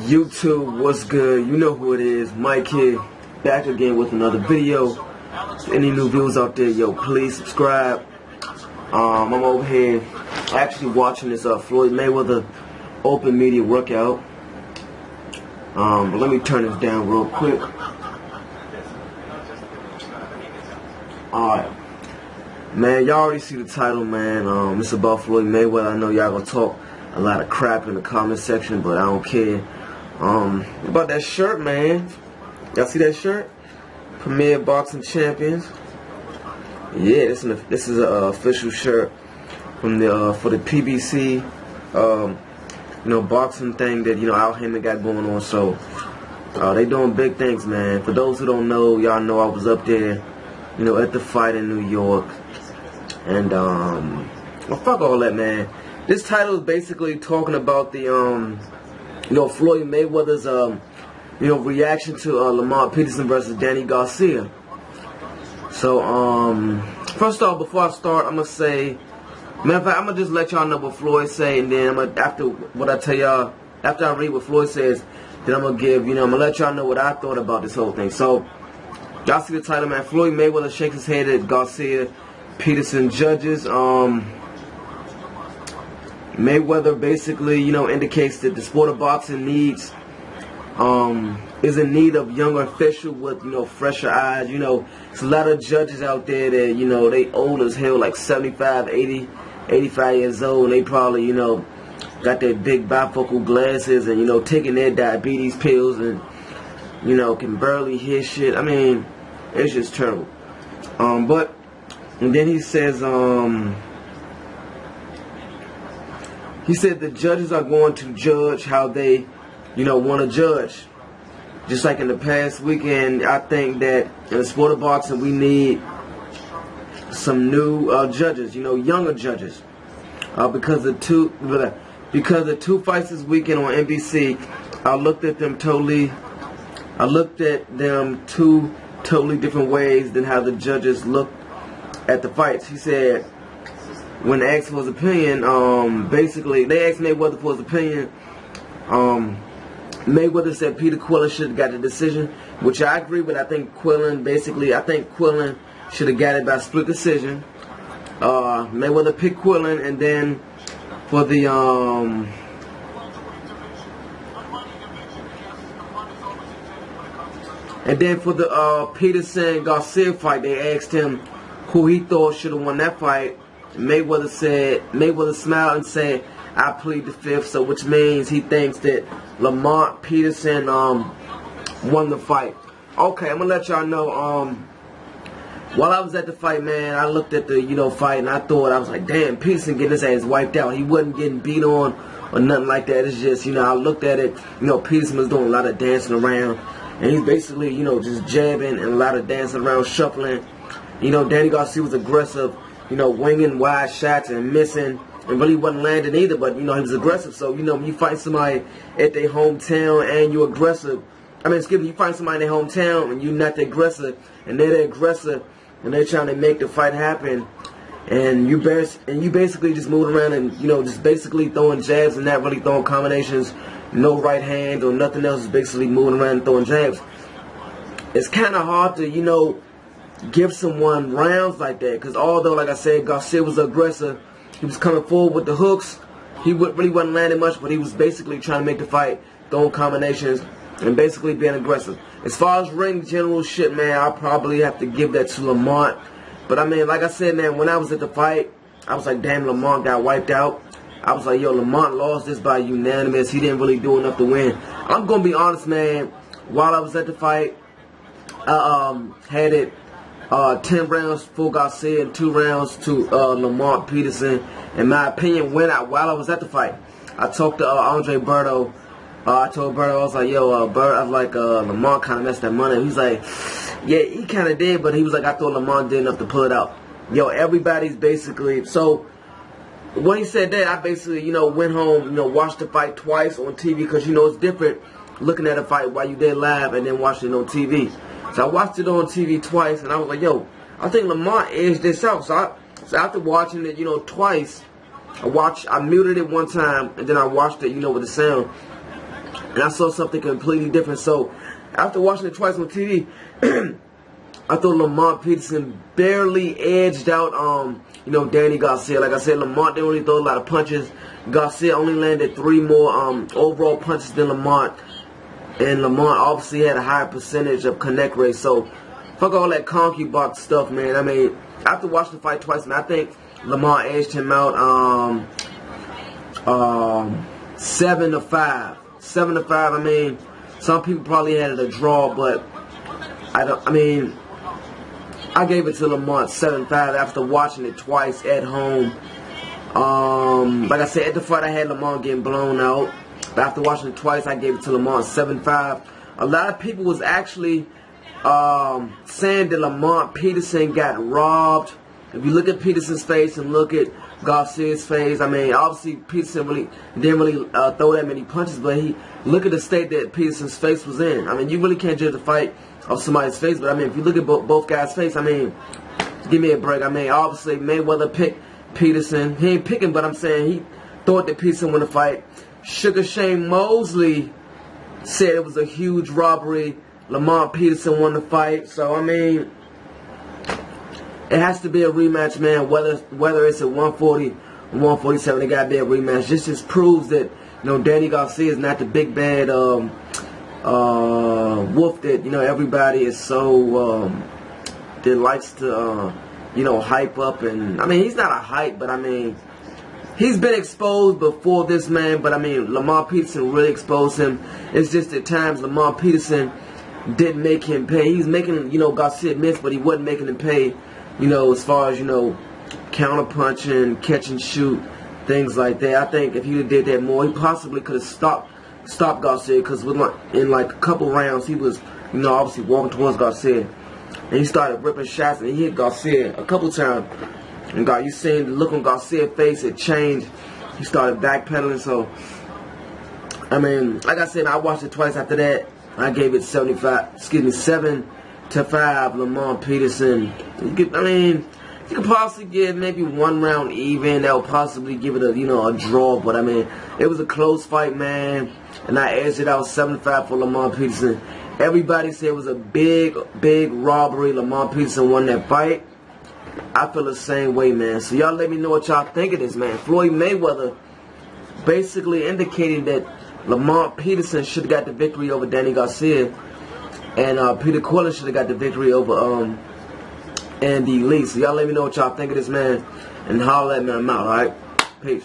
YouTube, what's good? You know who it is. Mike here, back again with another video. Any new viewers out there, yo, please subscribe. I'm over here actually watching this Floyd Mayweather open media workout. But let me turn this down real quick. Alright. Man, y'all already see the title, man. It's about Floyd Mayweather. I know y'all gonna talk a lot of crap in the comment section, but I don't care. About that shirt, man. Y'all see that shirt? Premier Boxing Champions. Yeah, this is an official shirt from the for the PBC, boxing thing that Al Haymon got going on. So they doing big things, man. For those who don't know, y'all know I was up there, at the fight in New York, and well, fuck all that, man. This title is basically talking about the Floyd Mayweather's reaction to Lamont Peterson versus Danny Garcia. So first off, before I start, I'm gonna say, matter of fact, I'm gonna just let y'all know what Floyd say, and then after what I tell y'all, after I read what Floyd says, then I'm gonna give, I'm gonna let y'all know what I thought about this whole thing. So y'all see the title, man. Floyd Mayweather shakes his head at Garcia Peterson judges. Mayweather basically, indicates that the sport of boxing is in need of younger official with, fresher eyes. There's a lot of judges out there that, they old as hell, like 75, 80, 85 years old, and they probably, got their big bifocal glasses and, taking their diabetes pills and, can barely hear shit. I mean, it's just terrible. And then he says, he said the judges are going to judge how they, want to judge. Just like in the past weekend, I think that in the sport of boxing, we need some new judges, younger judges. Because the two fights this weekend on NBC, I looked at them two totally different ways than how the judges looked at the fights. He said, when asked for his opinion, basically they asked Mayweather for his opinion. Mayweather said Peter Quillin should have got the decision, which I agree with. I think Quillin should have got it by split decision. Mayweather picked Quillin, and then for the Peterson Garcia fight, they asked him who he thought should have won that fight. Mayweather smiled and said, I plead the fifth, so which means he thinks that Lamont Peterson won the fight. Okay, I'm gonna let y'all know, while I was at the fight, man, I looked at the fight and I was like, damn, Peterson getting his ass wiped out. He wasn't getting beat on or nothing like that. It's just, I looked at it, Peterson was doing a lot of dancing around, and he's basically, just jabbing and a lot of dancing around, shuffling. Danny Garcia was aggressive, winging wide shots and missing, and really wasn't landing either, but, he was aggressive. So, when you fight somebody at their hometown and you're aggressive, you find somebody in their hometown and you're not that aggressive, and they're the aggressive, and they're trying to make the fight happen, and you basically just moving around and, just basically throwing jabs and not really throwing combinations, no right hand or nothing else, just basically moving around and throwing jabs. It's kind of hard to, give someone rounds like that, because although, like I said, Garcia was aggressive, he was coming forward with the hooks, he really wasn't landing much, but he was basically trying to make the fight, throwing combinations, and basically being aggressive. As far as ring general shit, man, I'll probably have to give that to Lamont. But like I said, man, when I was at the fight, I was like, damn, Lamont got wiped out. I was like, yo, Lamont lost this by unanimous. He didn't really do enough to win. I'm gonna be honest, man, while I was at the fight, I had it 10 rounds for Garcia and 2 rounds to Lamont Peterson. In my opinion, while I was at the fight, I talked to Andre Berto. I told Berto, I was like, yo, Bert, I was like, Lamont kind of messed that money. He's like, yeah, he kind of did, but he was like, I thought Lamont did enough to pull it out. Yo, everybody's basically, so when he said that, I basically, went home, watched the fight twice on TV, because, it's different looking at a fight while you there live and then watching it on TV. So I watched it on TV twice, and I was like, yo, I think Lamont edged this out. So after watching it, twice, I muted it one time, and then I watched it, with the sound. and I saw something completely different. So after watching it twice on TV, I thought Lamont Peterson barely edged out, Danny Garcia. Like I said, Lamont didn't really throw a lot of punches. Garcia only landed 3 more overall punches than Lamont. And Lamont obviously had a higher percentage of connect rate. So, fuck all that conky box stuff, man. I mean, after watching the fight twice, man, I think Lamont edged him out 7-5. 7-5, I mean, some people probably had it a draw, but I gave it to Lamont 7-5 after watching it twice at home. Like I said, at the fight I had Lamont getting blown out. But after watching it twice, I gave it to Lamont 7-5. A lot of people was actually saying that Lamont Peterson got robbed. If you look at Peterson's face and look at Garcia's face, I mean, obviously Peterson didn't really throw that many punches, but look at the state that Peterson's face was in. I mean, you really can't judge the fight of somebody's face, but I mean, if you look at both guys' face, I mean, give me a break. I mean, obviously Mayweather picked Peterson. He ain't picking, but I'm saying he thought that Peterson won the fight. Sugar Shane Mosley said it was a huge robbery. Lamont Peterson won the fight. So, I mean, it has to be a rematch, man. Whether it's at 140 or 147, it got to be a rematch. This just proves that, Danny Garcia is not the big bad wolf that, everybody is so, that likes to, hype up. And, I mean, he's not a hype, but, I mean, he's been exposed before this, man, but I mean, Lamont Peterson really exposed him. It's just at times Lamont Peterson didn't make him pay. He's making, Garcia miss, but he wasn't making him pay, as far as, counter punching, catch and shoot, things like that. I think if he did that more, he possibly could have stopped Garcia, because in like a couple rounds, he was, obviously walking towards Garcia, and he started ripping shots, and he hit Garcia a couple times. And God, you seen the look on Garcia's face, it changed. He started backpedaling. So, I mean, like I said, I watched it twice after that. I gave it 7-5 Lamont Peterson. You could possibly give maybe 1 round even. That would possibly give it a draw. But I mean, it was a close fight, man. And I edged it out 7-5 for Lamont Peterson. Everybody said it was a big robbery. Lamont Peterson won that fight. I feel the same way, man. So y'all let me know what y'all think of this, man. Floyd Mayweather basically indicating that Lamont Peterson should have got the victory over Danny Garcia, and Peter Quillin should have got the victory over Andy Lee. So y'all let me know what y'all think of this, man, and holler at me. I'm out, alright? Peace.